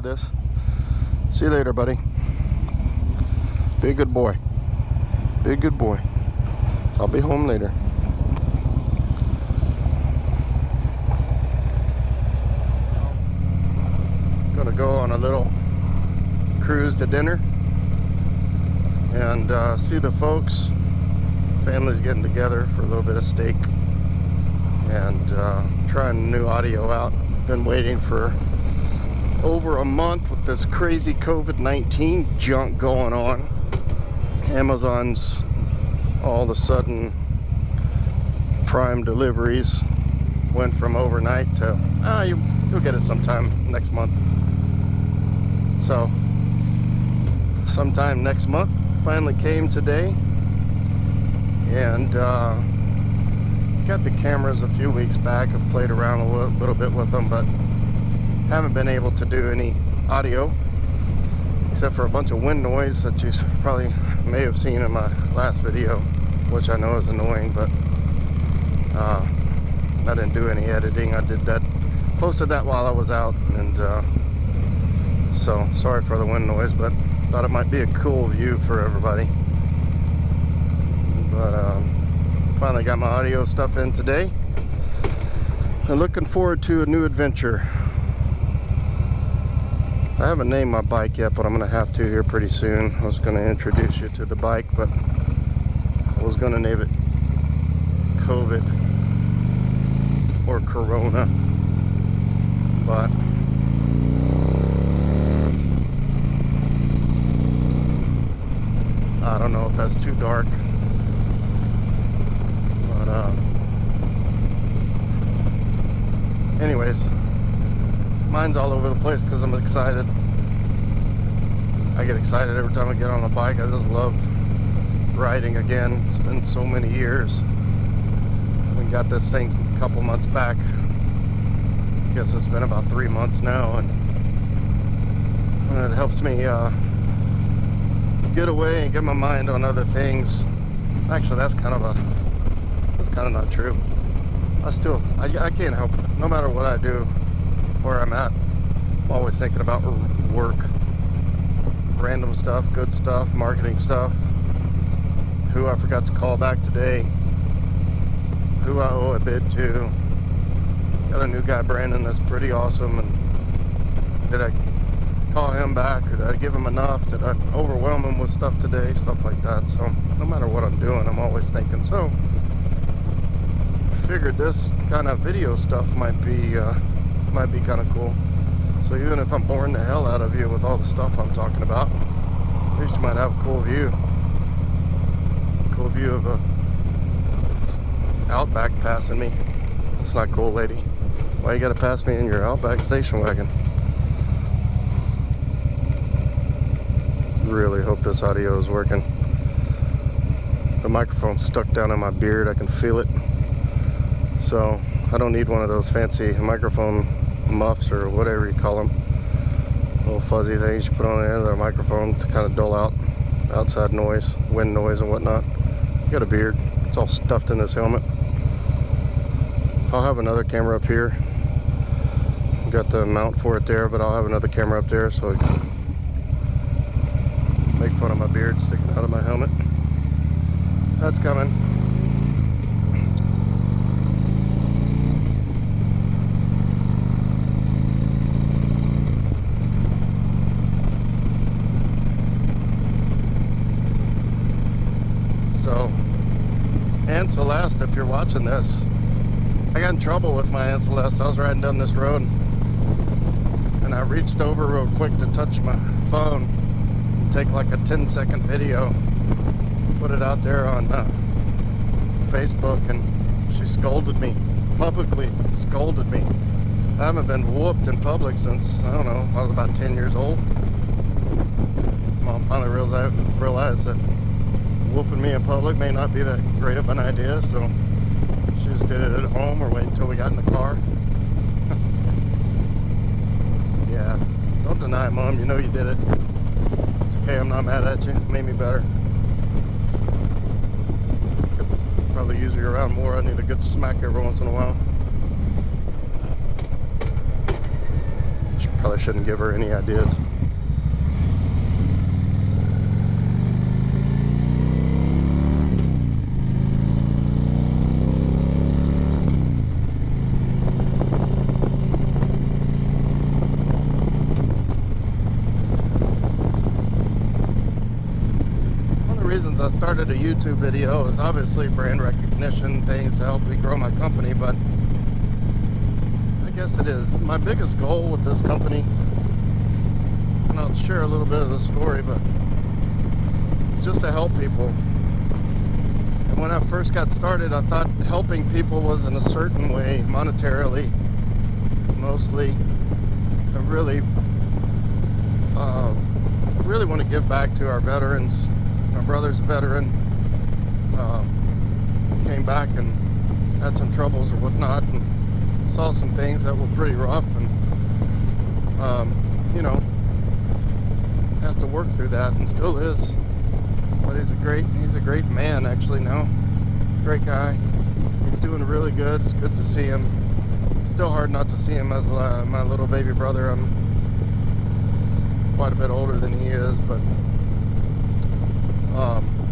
to this. See you later, buddy. Be a good boy. Be a good boy. I'll be home later. Gonna go on a little cruise to dinner and see the folks. Family's getting together for a little bit of steak and trying new audio out. Been waiting for over a month with this crazy COVID-19 junk going on. Amazon's all of a sudden Prime deliveries went from overnight to you'll get it sometime next month. So sometime next month finally came today, and got the cameras a few weeks back. I've played around a little bit with them, but haven't been able to do any audio except for a bunch of wind noise that you probably may have seen in my last video, which I know is annoying, but I didn't do any editing. I did that, posted that while I was out, and so sorry for the wind noise, but thought it might be a cool view for everybody. But finally got my audio stuff in today and looking forward to a new adventure. I haven't named my bike yet, but I'm gonna have to here pretty soon. I was gonna introduce you to the bike, but I was gonna name it COVID or Corona, but I don't know if that's too dark. But anyways, mine's all over the place because I'm excited. I get excited every time I get on a bike. I just love riding again. It's been so many years. We got this thing a couple months back. I guess it's been about 3 months now, and it helps me get away and get my mind on other things. Actually, that's kind of not true. I can't help it. No matter what I do, where I'm at, I'm always thinking about work, random stuff, good stuff, marketing stuff, who I forgot to call back today, who I owe a bid to. Got a new guy, Brandon, that's pretty awesome, and did I call him back, or did I give him enough? Did I overwhelm him with stuff today? Stuff like that. So no matter what I'm doing, I'm always thinking. So figured this kind of video stuff might be kind of cool. So even if I'm boring the hell out of you with all the stuff I'm talking about, at least you might have a cool view. Cool view of a Outback passing me. It's not cool, lady. Why you gotta pass me in your Outback station wagon? Really hope this audio is working. The microphone's stuck down in my beard. I can feel it. So I don't need one of those fancy microphone muffs or whatever you call them. Little fuzzy things you put on the end of the microphone to kind of dull out outside noise, wind noise and whatnot. Got a beard. It's all stuffed in this helmet. I'll have another camera up here. Got the mount for it there, but I'll have another camera up there so I can make fun of my beard sticking out of my helmet. That's coming. So, Aunt Celeste, if you're watching this, I got in trouble with my Aunt Celeste. I was riding down this road and I reached over real quick to touch my phone and take like a 10-second video, put it out there on Facebook, and she scolded me, publicly scolded me. I haven't been whooped in public since, I don't know, I was about 10 years old. Mom finally realized that whooping me in public may not be that great of an idea, so she just did it at home or wait until we got in the car. Yeah, don't deny it, Mom, you know you did it. It's okay, I'm not mad at you, it made me better. Could probably use you around more. I need a good smack every once in a while. Should probably shouldn't give her any ideas. Reasons I started a YouTube video is obviously brand recognition, things to help me grow my company, but I guess it is my biggest goal with this company, and I'll share a little bit of the story, but it's just to help people. And when I first got started, I thought helping people was in a certain way, monetarily mostly. I really want to give back to our veterans. My brother's a veteran, came back and had some troubles or whatnot, and saw some things that were pretty rough, and you know, has to work through that, and still is. But he's a great man actually now. Great guy. He's doing really good. It's good to see him. It's still hard not to see him as my little baby brother. I'm quite a bit older than he is, but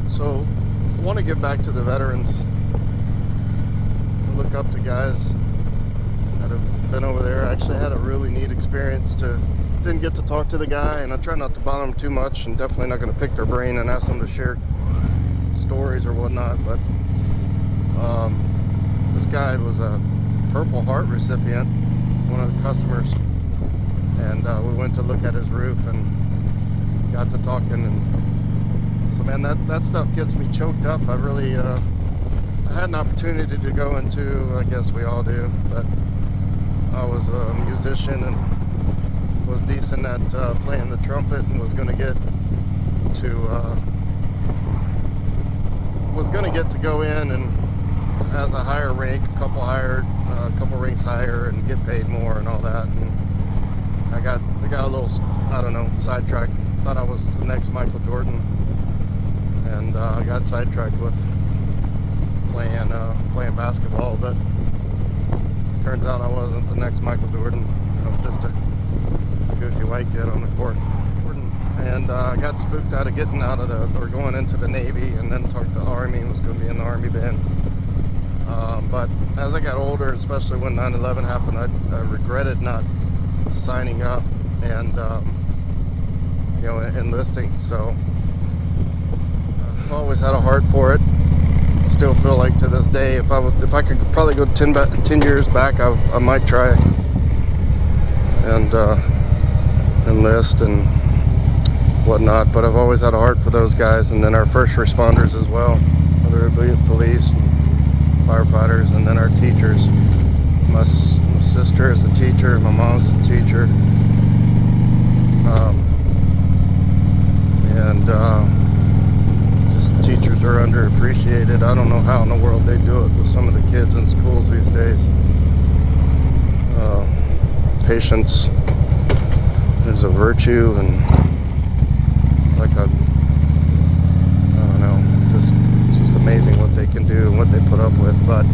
so I want to give back to the veterans. I look up to guys that have been over there. I actually had a really neat experience. Didn't get to talk to the guy, and I try not to bother them too much, and definitely not going to pick their brain and ask them to share stories or whatnot, but this guy was a Purple Heart recipient, one of the customers, and we went to look at his roof and got to talking, and man, that stuff gets me choked up. I really I had an opportunity to go into, I guess we all do, but I was a musician and was decent at playing the trumpet, and was going to get to go in and as a higher rank, a couple ranks higher, and get paid more and all that. And I got a little, I don't know, sidetracked. Thought I was the next Michael Jordan. And I got sidetracked with playing basketball, but turns out I wasn't the next Michael Jordan. I was just a goofy white kid on the court. And I got spooked out of going into the Navy, and then talked to the Army, and was going to be in the Army band. But as I got older, especially when 9/11 happened, I regretted not signing up and enlisting. So I've always had a heart for it. I still feel like to this day, if I could probably go 10 years back, I might try and enlist and whatnot. But I've always had a heart for those guys, and then our first responders as well, whether it be police, firefighters, and then our teachers. My sister is a teacher, my mom's a teacher, just teachers are underappreciated. I don't know how in the world they do it with some of the kids in schools these days. Patience is a virtue, and like I don't know, just amazing what they can do and what they put up with. But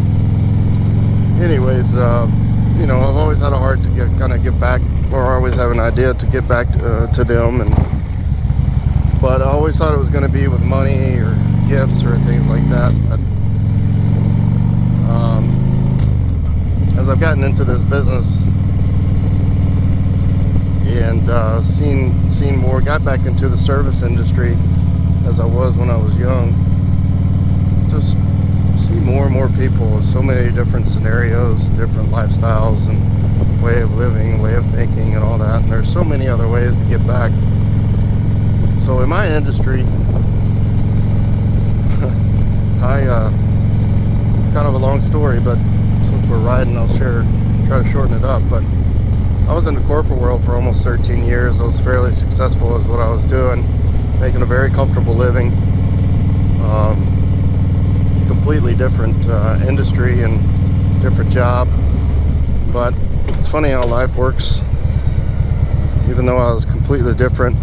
anyways, I've always had a heart to give back, or I always have an idea to give back to them, but I always thought it was going to be with money or gifts or things like that. But as I've gotten into this business and seen more, got back into the service industry as I was when I was young, just see more and more people with so many different scenarios, different lifestyles, and way of living, way of thinking, and all that. And there's so many other ways to give back. So in my industry, I kind of a long story, but since we're riding, I'll try to shorten it up. But I was in the corporate world for almost 13 years. I was fairly successful as what I was doing, making a very comfortable living. Completely different industry and different job, but it's funny how life works. Even though I was completely different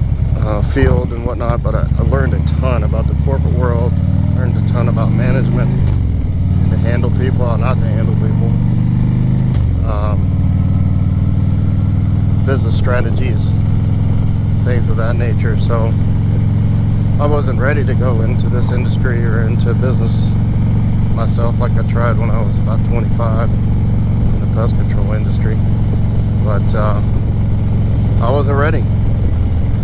field and whatnot, but I learned a ton about the corporate world, learned a ton about management, and to handle people, how not to handle people. business strategies, things of that nature. So I wasn't ready to go into this industry or into business myself like I tried when I was about 25 in the pest control industry. But I wasn't ready.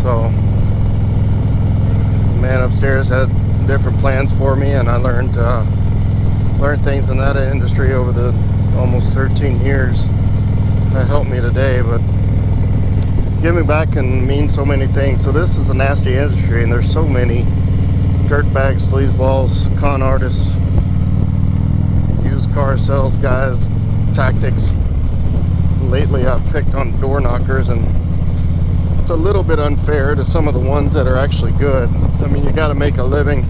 So the man upstairs had different plans for me, and I learned things in that industry over the almost 13 years that helped me today. But giving back can mean so many things. So this is a nasty industry, and there's so many dirtbags, sleazeballs, con artists, used car sales guys, tactics. Lately I've picked on door knockers, and it's a little bit unfair to some of the ones that are actually good. I mean, you got to make a living,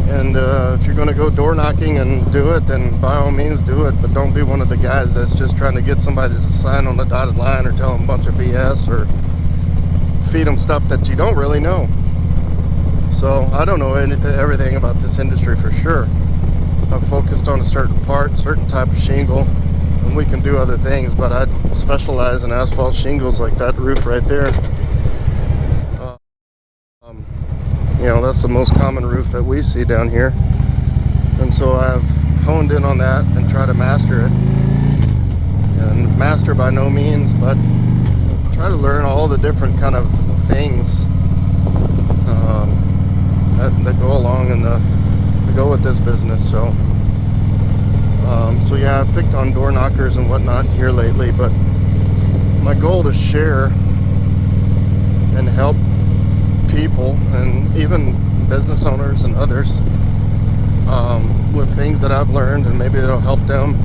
and if you're going to go door knocking and do it, then by all means do it, but don't be one of the guys that's just trying to get somebody to sign on the dotted line or tell them a bunch of BS or feed them stuff that you don't really know. So I don't know everything about this industry for sure. I'm focused on a certain part, certain type of shingle, and we can do other things, but I specialize in asphalt shingles like that roof right there. You know, that's the most common roof that we see down here, and so I've honed in on that and try to master it. And master by no means, but try to learn all the different kind of things that go along and go with this business. So so yeah, I've picked on door knockers and whatnot here lately, but my goal is to share and help people and even business owners and others with things that I've learned, and maybe it'll help them.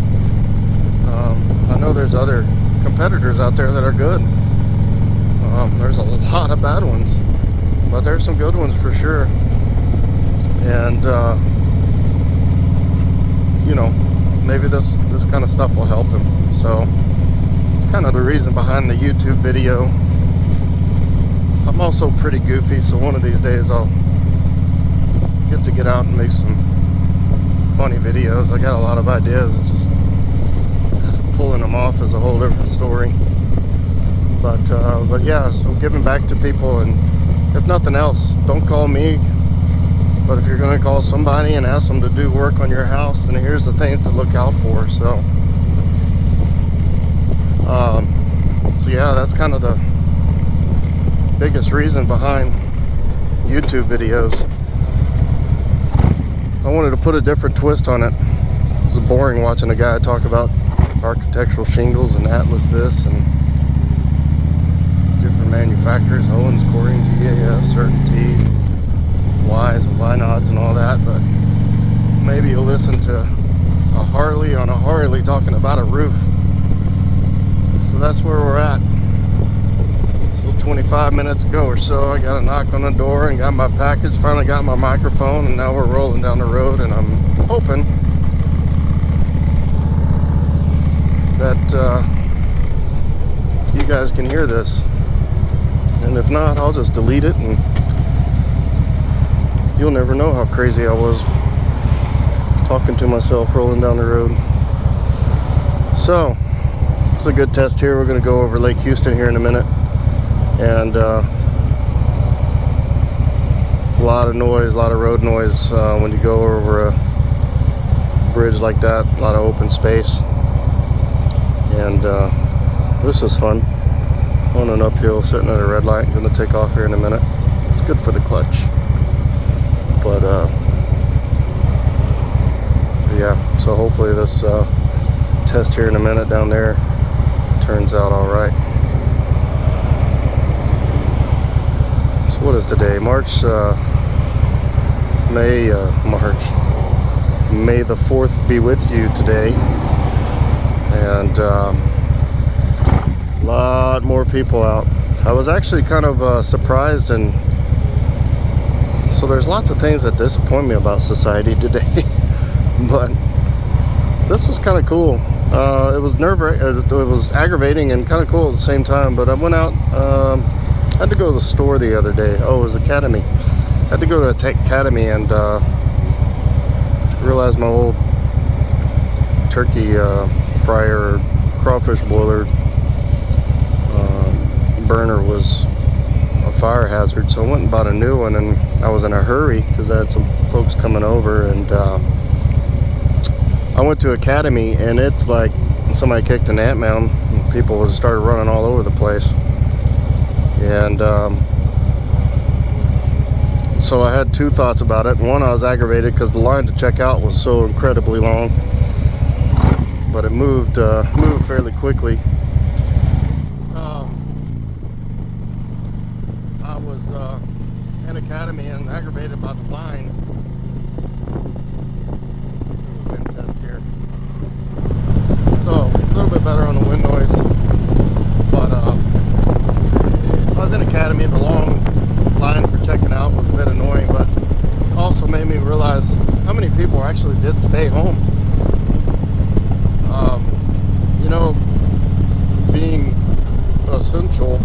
I know there's other competitors out there that are good. There's a lot of bad ones, but there's some good ones for sure. And you know, maybe this kind of stuff will help him. So it's kind of the reason behind the YouTube video. I'm also pretty goofy, so one of these days I'll get out and make some funny videos. I got a lot of ideas, it's just pulling them off is a whole different story. But yeah, so giving back to people, and if nothing else, don't call me, but if you're going to call somebody and ask them to do work on your house, then here's the things to look out for. So so yeah, that's kind of the biggest reason behind YouTube videos. I wanted to put a different twist on it. It's boring watching a guy talk about architectural shingles and Atlas this and different manufacturers, Owens, Corning, GAF, Certainty, Y's and Y nods and all that, but maybe you'll listen to a Harley on a Harley talking about a roof. So that's where we're at. 25 minutes ago or so, I got a knock on the door and got my package, finally got my microphone, and now we're rolling down the road, and I'm hoping that you guys can hear this, and if not, I'll just delete it and you'll never know how crazy I was talking to myself rolling down the road. So it's a good test here. We're going to go over Lake Houston here in a minute. And a lot of noise, a lot of road noise when you go over a bridge like that, a lot of open space. And this is fun. On an uphill, sitting at a red light, going to take off here in a minute. It's good for the clutch. But yeah, so hopefully this test here in a minute down there turns out all right. What is today? May the 4th be with you today. And a lot more people out. I was actually kind of surprised, and so there's lots of things that disappoint me about society today. But this was kind of cool. It was it was aggravating and kind of cool at the same time. But I went out. I had to go to the store the other day. Oh, it was Academy. I had to go to a Tech Academy and realized my old turkey fryer, crawfish boiler burner was a fire hazard, so I went and bought a new one, and I was in a hurry because I had some folks coming over, and I went to Academy, and it's like somebody kicked an ant mound and people started running all over the place. And so I had two thoughts about it. One, I was aggravated because the line to check out was so incredibly long, but it moved fairly quickly. I was in Academy and aggravated about the line. Wind test here. So a little bit better on the wind noise, but I was in Academy. The long line for checking out was a bit annoying, but also made me realize how many people actually did stay home. You know, being essential,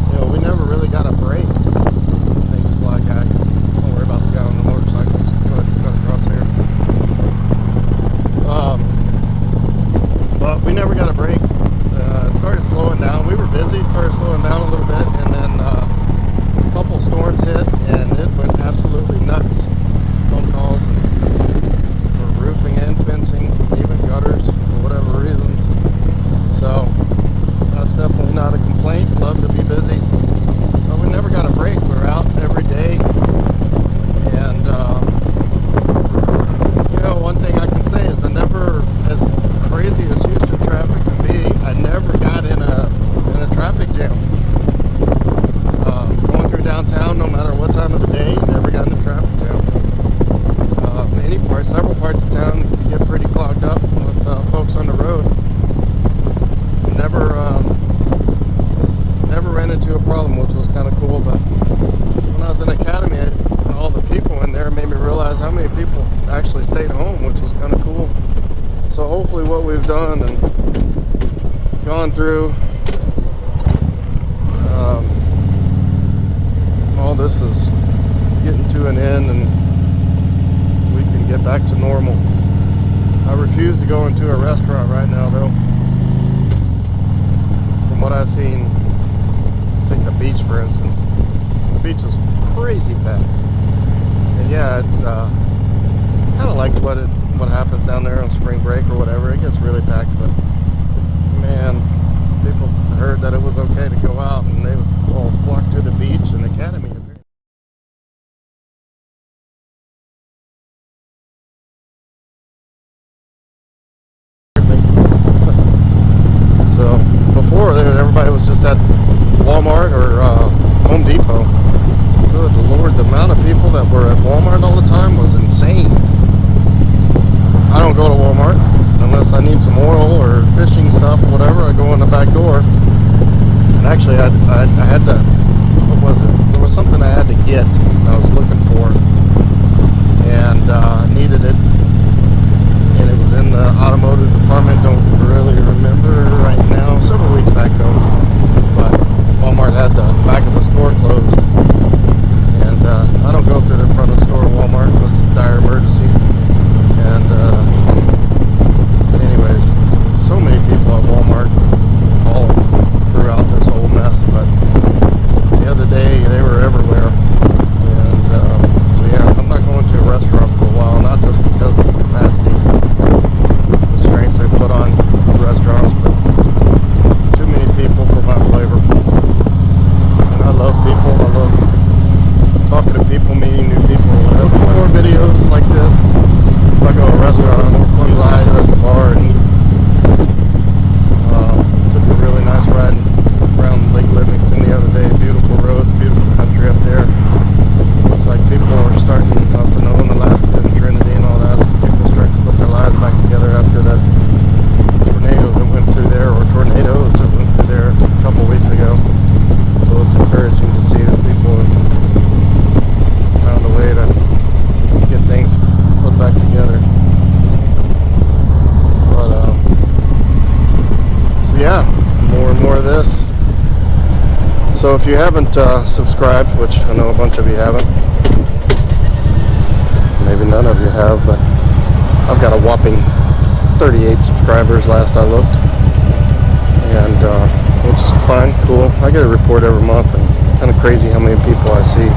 you know, we never really got a break. Things like that. Don't worry about the guy on the motorcycles. Cut across here. But we never got a break. It started slowing down. We were busy, started slowing down a little bit, and then a couple storms hit, and it went absolutely nuts. Phone calls for roofing and fencing, even gutters, for whatever reasons. So that's definitely not a complaint. Love to be busy, but we never got a break. We're out every day, and you know, one thing I can say is I never, as crazy as Houston traffic can be, I never got in a traffic jam. Going through downtown, no matter what time of the day, never got in a traffic jam. Several parts of town get pretty clogged up with folks on the road. Never ran into a problem, which was kind of cool. But when I was in Academy, all the people in there made me realize how many people actually stayed home, which was kind of cool. So hopefully what we've done and gone through, all this is getting to an end and we can get back to normal. I refuse to go into a restaurant right now, though. From what I've seen, take the beach for instance. The beach is crazy packed. And yeah, it's kind of like what happens down there on spring break or whatever. It gets really packed, but man, people heard that it was okay to go out and they would all flock to the beach and Academy. So before everybody was just at Walmart or Home Depot. Good Lord, the amount of people that were at Walmart all the time was insane. I don't go to Walmart unless I need some oil or fishing stuff or whatever. I go in the back door. And actually, I had to, what was it? There was something I had to get I was looking for. And I needed it. And it was in the automotive department. Don't really remember right now. Several weeks back though. But Walmart had the back of the store closed. And I don't go through the front of the store at Walmart unless it's a dire emergency. And anyways, so many people at Walmart all throughout this whole mess. But the other day they were everywhere. And so yeah, I'm not going to a restaurant for a while, not just because of the capacity constraints they put on restaurants, but too many people for my flavor. And I love people. I love talking to people, meeting new people. Whatever. More videos like this. If I go to a restaurant, I'm live at the bar and eat. Took a really nice ride around Lake Livingston the other day. Beautiful roads, beautiful country up there. Looks like people are starting up in Alaska and Trinity and all that. So people are starting to put their lives back together after that tornado that went through there, or tornadoes that went through there a couple weeks ago. So it's encouraging to see that people have found a way to get things put back together. But so yeah, more and more of this. So if you haven't subscribed, which I know a bunch of you haven't, maybe none of you have, but I've got a whopping 38 subscribers last I looked, and fine, cool. I get a report every month, and it's kind of crazy how many people I see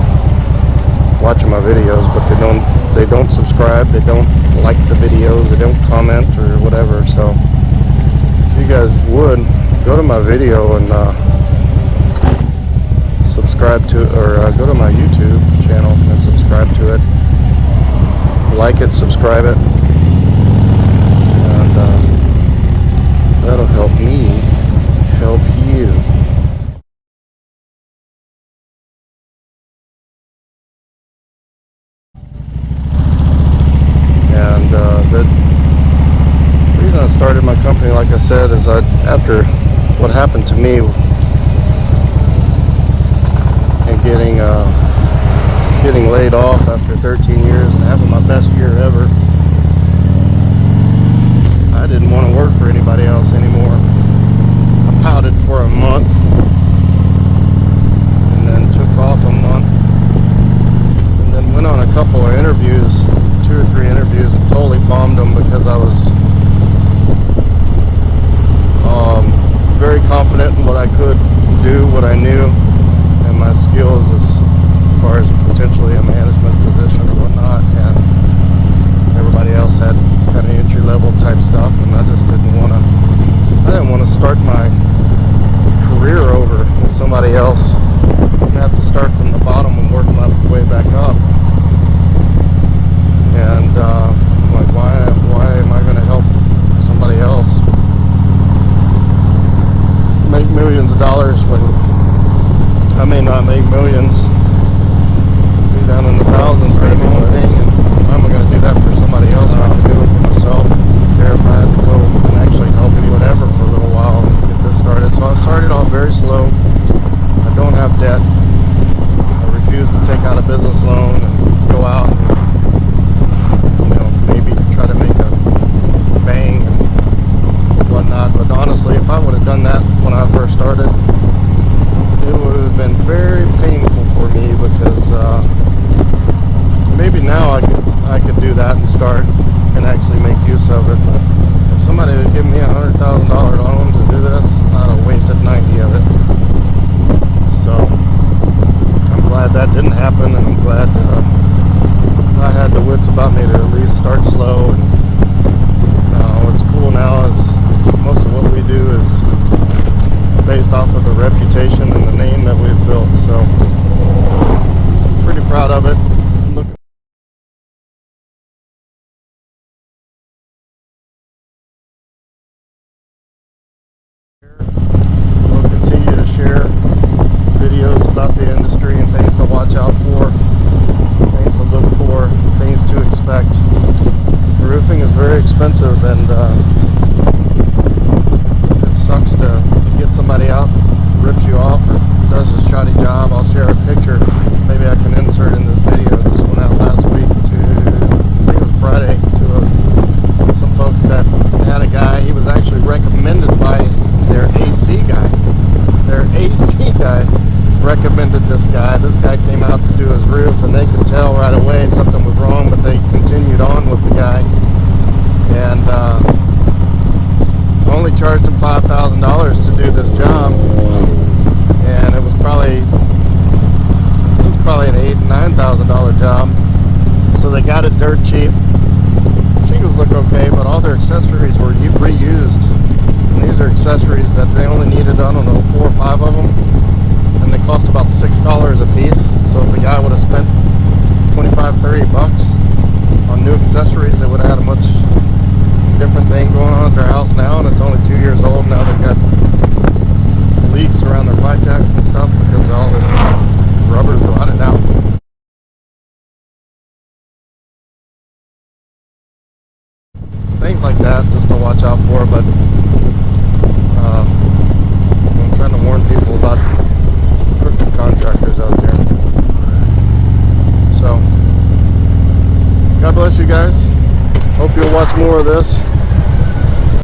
watching my videos, but they don't subscribe, they don't like the videos, they don't comment or whatever. So if you guys would go to my video and subscribe to, or go to my YouTube channel and subscribe to it, like it, subscribe it, and that'll help me help you. And the reason I started my company, like I said, is after what happened to me and getting laid off after 13 years and having my best year ever, I didn't want to work for anybody else anymore. I pouted for a month and then took off a month and then went on a couple of interviews, 2 or 3 interviews, and totally bombed them because I was very confident in what I could do, what I knew, and my skills as far as potentially a management position or whatnot, and everybody else had kind of entry-level type stuff, and I just didn't want to start my career over with somebody else and have to start from the bottom and work my way back up. And like, why am I going to help somebody else make millions of dollars when I may not make millions, be down in the thousands maybe, and I'm going to do that for somebody else. I have to do it for myself. Terrified to go and actually help me whatever for a little while and get this started. So I started off very slow. I don't have debt. I refuse to take out a business loan and go out and maybe try to make a bang and whatnot. But honestly, if I would have done that when I first started, it would have been very painful for me, because maybe now I could do that and start and actually make use of it. But if somebody would give me $100,000 loan to do this, I'd have wasted 90 of it. So I'm glad that didn't happen, and I'm glad I had the wits about me to at least start slow. And what's cool now is most of what we do is based off of the reputation and the name that we've built. So pretty proud of it. We'll continue to share videos about the industry and things to watch out for, things to look for, things to expect. The roofing is very expensive, and it sucks to get somebody out, rips you off, or does a shoddy job. I'll share a picture, maybe I can insert in this video. This went out last week to, I think it was Friday, to some folks that had a guy. He was actually recommended by their AC guy. Their AC guy recommended this guy. This guy came out to do his roof, and they could tell right away something was wrong, but they continued on with the guy, and only charged him $5,000 to do this job, and it was probably an $8,000 and $9,000 job. So they got it dirt cheap. Shingles look okay, but all their accessories were reused. And these are accessories that they only needed, I don't know, 4 or 5 of them, and they cost about $6 a piece. So if the guy would have spent $25-$30 on new accessories, they would have had a much different thing going on at their house now. And it's only 2 years old now. They've got leaks around their pipe jacks and stuff because all the rubber's rotted out. Things like that just to watch out for. But I'm trying to warn people about crooked contractors out there. So God bless you guys. Hope you'll watch more of this.